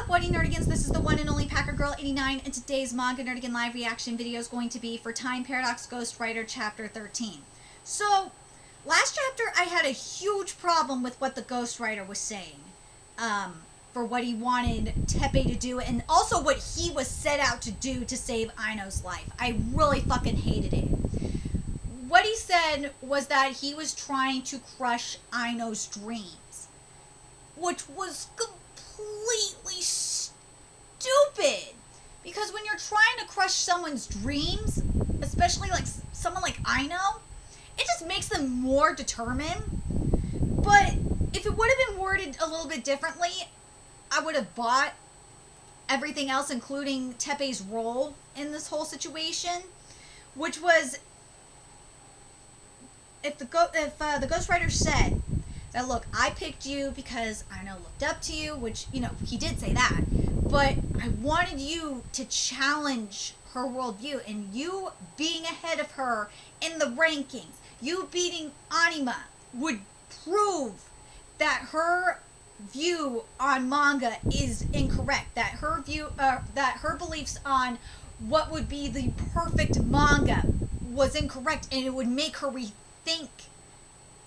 up, What Nerdigans? This is the one and only Packer Girl 89, and today's Manga Nerdigan live reaction video is going to be for Time Paradox Ghostwriter Chapter 13. So, last chapter I had a huge problem with what the Ghostwriter was saying, for what he wanted Teppei to do, and also what he was set out to do to save Aino's life. I really fucking hated it. What he said was that he was trying to crush Aino's dreams, which was completely stupid. Because when you're trying to crush someone's dreams, especially like someone like Aino, it just makes them more determined. But if it would have been worded a little bit differently, I would have bought everything else, including Teppei's role in this whole situation, which was if the Ghostwriter said that, look, I picked you because Aino looked up to you, which, you know, he did say that, but I wanted you to challenge her worldview, and you being ahead of her in the rankings, you beating Anima, would prove that her view on manga is incorrect, that her view, that her beliefs on what would be the perfect manga was incorrect, and it would make her rethink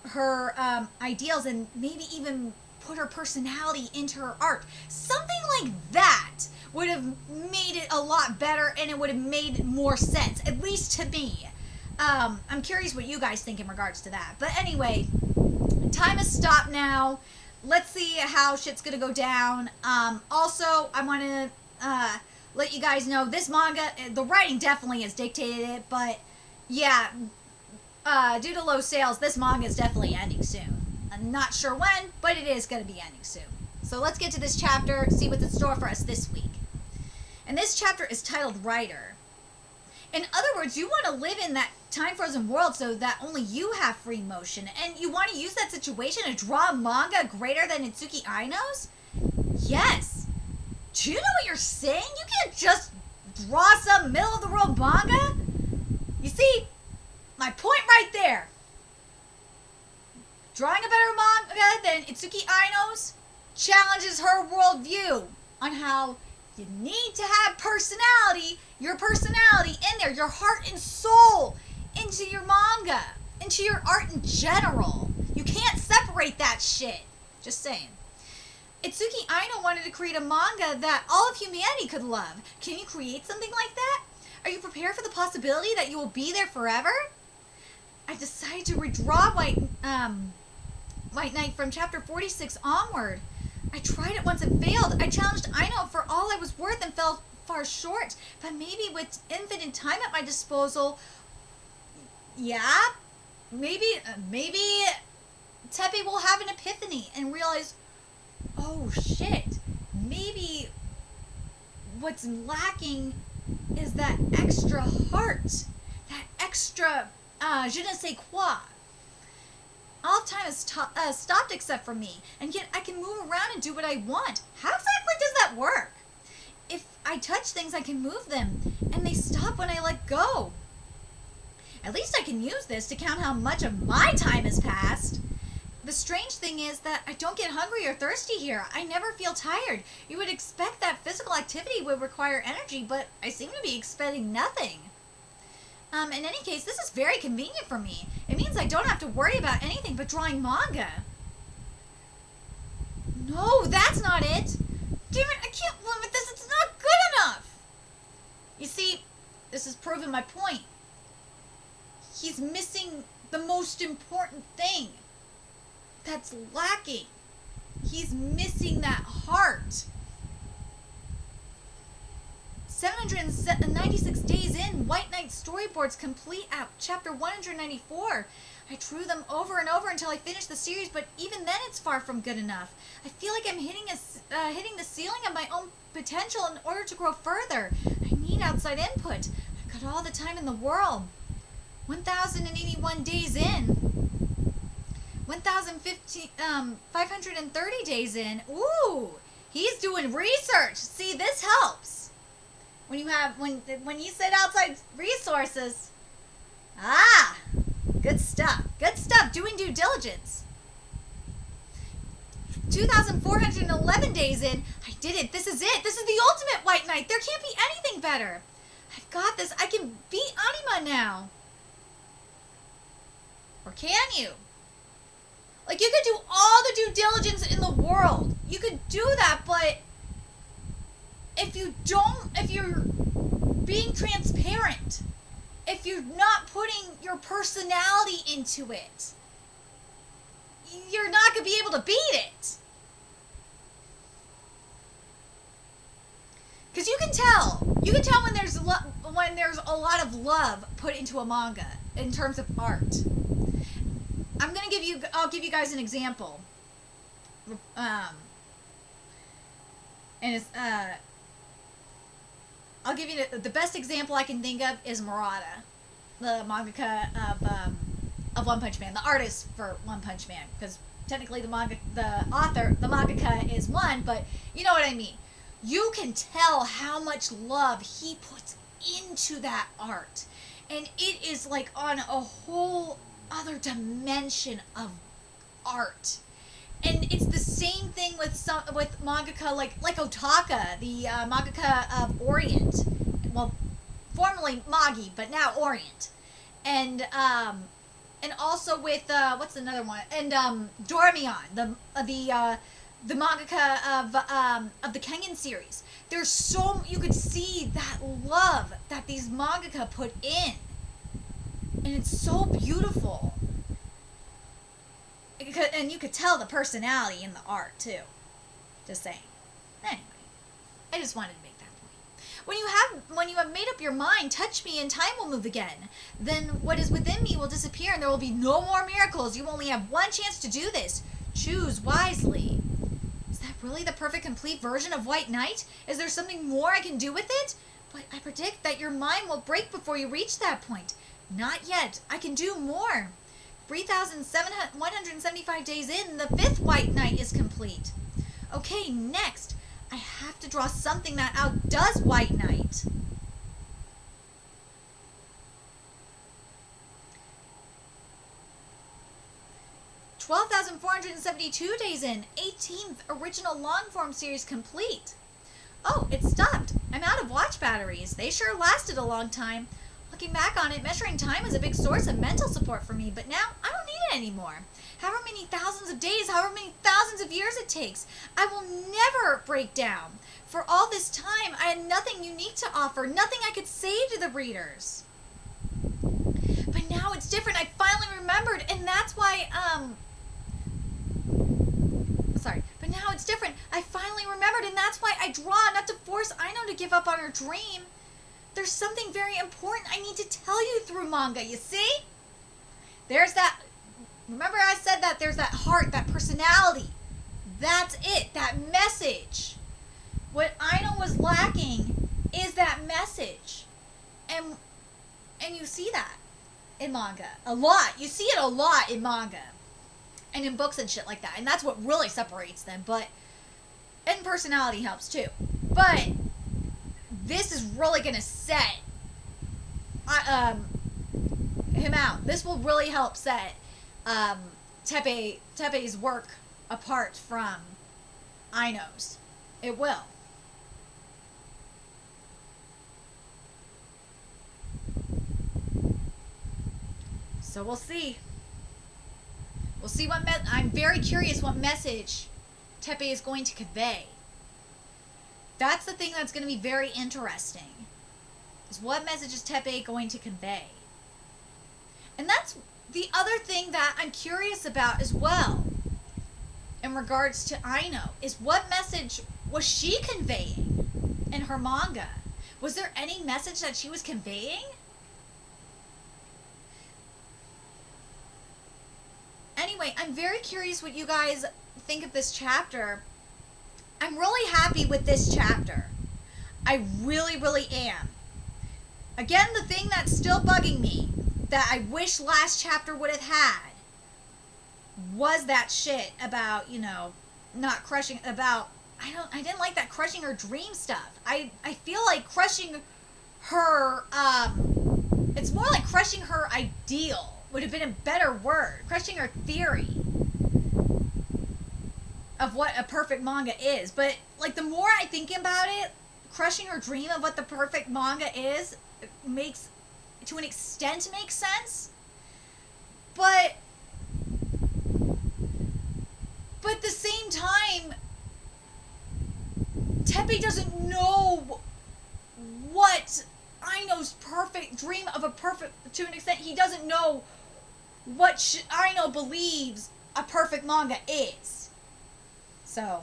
her ideals and maybe even put her personality into her art. Something like that would have made it a lot better, and it would have made more sense, at least to me. I'm curious what you guys think in regards to that. But anyway, time has stopped now. Let's see how shit's gonna go down. Also, I want to let you guys know this manga, the writing definitely has dictated it, but yeah, due to low sales, this manga is definitely ending soon. I'm not sure when, but it is going to be ending soon. So let's get to this chapter, see what's in store for us this week. And this chapter is titled Writer. In other words, you want to live in that time-frozen world so that only you have free motion, and you want to use that situation to draw a manga greater than Itsuki Aino's? Yes. Do you know what you're saying? You can't just draw some middle-of-the-road manga? You see, my point right there. Drawing a better manga than Itsuki Aino's challenges her worldview on how you need to have personality, your personality in there, your heart and soul into your manga, into your art in general. You can't separate that shit. Just saying. Itsuki Aino wanted to create a manga that all of humanity could love. Can you create something like that? Are you prepared for the possibility that you will be there forever? I decided to redraw White Knight from chapter 46 onward. I tried it once and failed. I challenged Aino for all I was worth and fell far short. But maybe with infinite time at my disposal, yeah, maybe Teppei will have an epiphany and realize, oh shit, maybe what's lacking is that extra heart, that extra je ne sais quoi. All of time has stopped except for me, and yet I can move around and do what I want. How exactly does that work? If I touch things, I can move them, and they stop when I let go. At least I can use this to count how much of my time has passed. The strange thing is that I don't get hungry or thirsty here. I never feel tired. You would expect that physical activity would require energy, but I seem to be expending nothing. In any case, this is very convenient for me. It means I don't have to worry about anything but drawing manga. No, that's not it. Damn it, I can't limit this. It's not good enough. You see, this has proven my point. He's missing the most important thing that's lacking. He's missing that heart. 796 days in, White Knight storyboards complete at chapter 194. I drew them over and over until I finished the series, but even then it's far from good enough. I feel like I'm hitting the ceiling of my own potential in order to grow further. I need outside input. I've got all the time in the world. 1,081 days in. 530 days in. Ooh, he's doing research. See, this helps. When you have, when you said outside resources, good stuff, doing due diligence. 2,411 days in, I did it. This is it. This is the ultimate White Knight. There can't be anything better. I've got this. I can beat Anima now. Or can you? Like, you could do all the due diligence in the world. You could do that, but if you're being transparent, if you're not putting your personality into it, you're not going to be able to beat it. Because you can tell when there's a lot of love put into a manga in terms of art. I'll give you guys an example. And it's I'll give you the best example I can think of is Murata, the mangaka of One Punch Man, the artist for One Punch Man, because technically the mangaka is one, but you know what I mean. You can tell how much love he puts into that art, and it is like on a whole other dimension of art. And it's the same thing with mangaka like Otaka, the mangaka of Orient. Well, formerly Magi, but now Orient. And also with what's another one? And Doramion, the mangaka of the Kengan series. There's you could see that love that these mangaka put in, and it's so beautiful. And you could tell the personality in the art too. Just saying. Anyway, I just wanted to make that point. When you have made up your mind, touch me and time will move again. Then what is within me will disappear and there will be no more miracles. You only have one chance to do this. Choose wisely. Is that really the perfect complete version of White Knight? Is there something more I can do with it? But I predict that your mind will break before you reach that point. Not yet. I can do more. 3,175 days in, the 5th White Knight is complete. Okay, next, I have to draw something that outdoes White Knight. $12,472 days in, 18th original long-form series complete. Oh, it stopped. I'm out of watch batteries. They sure lasted a long time. Looking back on it, measuring time is a big source of mental support for me, but now I don't need it anymore. However many thousands of days, however many thousands of years it takes, I will never break down. For all this time, I had nothing unique to offer, nothing I could say to the readers. But now it's different. I finally remembered, and that's why, But now it's different. I finally remembered, and that's why I draw, not to force Aino to give up on her dream. There's something very important I need to tell you through manga, you see? There's that... Remember I said that there's that heart, that personality. That's it, that message. What Aino was lacking is that message. And you see that in manga. A lot. You see it a lot in manga. And in books and shit like that. And that's what really separates them. And personality helps too. But... this is really going to set him out. This will really help set Teppei's work apart from Aino's. It will. So we'll see. We'll see what I'm very curious what message Teppei is going to convey. That's the thing that's going to be very interesting. Is what message is Teppei going to convey? And that's the other thing that I'm curious about as well. In regards to Aino. Is what message was she conveying in her manga? Was there any message that she was conveying? Anyway, I'm very curious what you guys think of this chapter. I'm really happy with this chapter. I really, really am. Again, the thing that's still bugging me, that I wish last chapter would have had, was that shit about, not crushing, I didn't like that crushing her dream stuff. I feel like crushing her, it's more like crushing her ideal would have been a better word. Crushing her theory of what a perfect manga is. But like the more I think about it, crushing her dream of what the perfect manga is makes, to an extent, makes sense. But at the same time, Teppei doesn't know what Aino's perfect dream of a perfect, to an extent, he doesn't know what Aino believes a perfect manga is. So,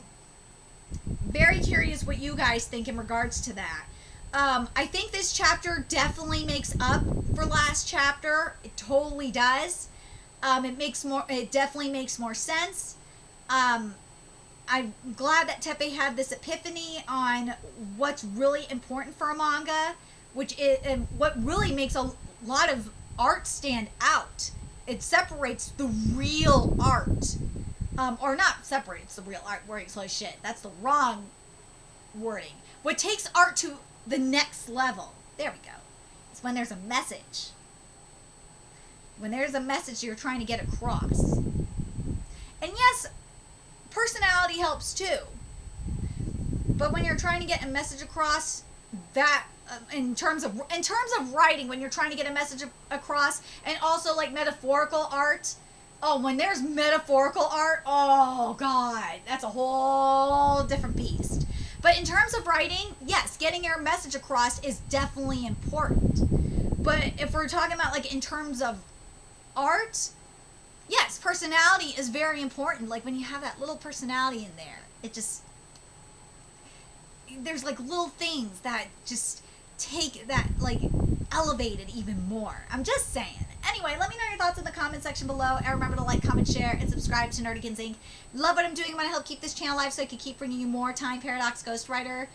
very curious what you guys think in regards to that. I think this chapter definitely makes up for last chapter. It totally does. It definitely makes more sense. I'm glad that Teppei had this epiphany on what's really important for a manga, which is, and what really makes a lot of art stand out. It separates the real art. Or not separates the real art, wording, so shit. That's the wrong wording. What takes art to the next level, there we go, it's when there's a message. When there's a message you're trying to get across. And yes, personality helps too. But when you're trying to get a message across, that in terms of writing, when you're trying to get a message across, and also like metaphorical art. Oh, when there's metaphorical art, oh god, that's a whole different beast. But in terms of writing, yes, getting your message across is definitely important. But if we're talking about like in terms of art, yes, personality is very important. Like when you have that little personality in there, it just, there's like little things that just take that, like, elevate it even more. I'm just saying. Anyway, let me know your thoughts in the comment section below. And remember to like, comment, share, and subscribe to Nerdigans Inc. Love what I'm doing. I want to help keep this channel live so I can keep bringing you more Time Paradox Ghostwriter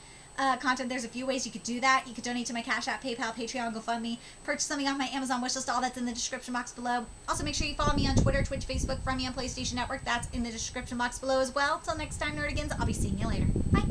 content. There's a few ways you could do that. You could donate to my Cash App, PayPal, Patreon, GoFundMe, purchase something off my Amazon wishlist. All that's in the description box below. Also, make sure you follow me on Twitter, Twitch, Facebook, friend me on PlayStation Network. That's in the description box below as well. Till next time, Nerdigans, I'll be seeing you later. Bye.